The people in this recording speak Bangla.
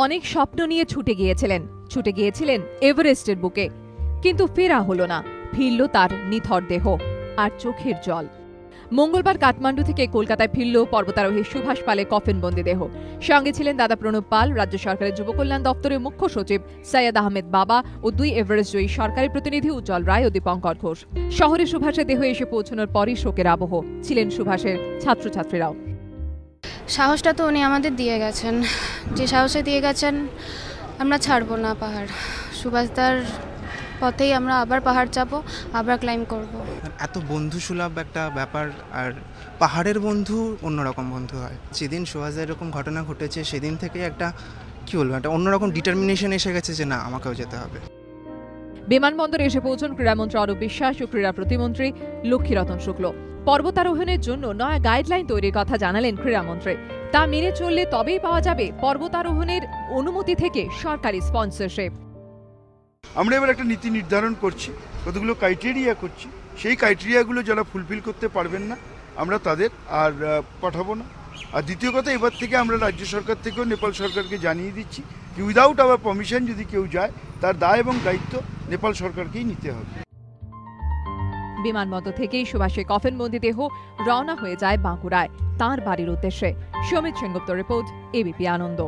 অনেক স্বপ্ন নিয়ে ছুটে গিয়েছিলেন এভারেস্টের বুকে, কিন্তু ফেরা হলো না। ফিরল তার নিথর দেহ আর চোখের জল। মঙ্গলবার কাঠমান্ডু থেকে কলকাতায় ফিরল পর্বতারোহী সুভাষ পালের কফিনবন্দি দেহ। সঙ্গে ছিলেন দাদা প্রণব পাল, রাজ্য সরকারের যুব কল্যাণ দপ্তরের মুখ্য সচিব সৈয়দ আহমেদ বাবা ও 2 এভারেস্ট জয়ী সরকারি প্রতিনিধি উজ্জ্বল রায় ও দীপঙ্কর ঘোষ। শহরে সুভাষের দেহ এসে পৌঁছানোর পরই শোকের আবহ। ছিলেন সুভাষের ছাত্রছাত্রীরাও। সাহসটা তো উনি আমাদের দিয়ে গেছেন, যে সাহসে দিয়ে গেছেন আমরা ছাড়বো না পাহাড়। সুভাষদার পথেই আমরা আবার পাহাড় চাপবো, আবার ক্লাইম্ব করব। এত বন্ধুসুলভ একটা ব্যাপার, আর পাহাড়ের বন্ধু অন্যরকম বন্ধু হয়। যেদিন সুভাষদার এরকম ঘটনা ঘটেছে সেদিন থেকে একটা একটা অন্যরকম ডিটারমিনেশন এসে গেছে যে না, আমাকেও যেতে হবে। বিমানবন্দরে এসে পৌঁছন ক্রীড়ামন্ত্রী অরূপ বিশ্বাস ও ক্রীড়া প্রতিমন্ত্রী লক্ষ্মীরতন শুক্ল। পর্বতারোহণের জন্য নয়া গাইডলাইন তৈরির কথা জানালেন ক্রীড়ামন্ত্রী। তা মেনে চললে তবেই পাওয়া যাবে পর্বতারোহণের অনুমতি থেকে সরকারি স্পন্সরশিপ। আমরা এবার একটা নীতি নির্ধারণ করছি, কতগুলো ক্রাইটেরিয়া করছি। সেই ক্রাইটেরিয়াগুলো যারা ফুলফিল করতে পারবেন না আমরা তাদের আর পাঠাবো না। আর দ্বিতীয় কথা, এবার থেকে আমরা রাজ্য সরকার থেকেও নেপাল সরকারকে জানিয়ে দিচ্ছি যে উইদাউট আওয়ার পারমিশন যদি কেউ যায় তার দায় এবং দায়িত্ব নেপাল সরকারকেই নিতে হবে। বিমানবন্দর থেকেই সুভাষের কফিনবন্দি দেহ রওনা হয়ে যায় বাঁকুড়ায় তাঁর বাড়ির উদ্দেশ্যে। সমিত সেনগুপ্ত রিপোর্ট, এবিপি আনন্দ।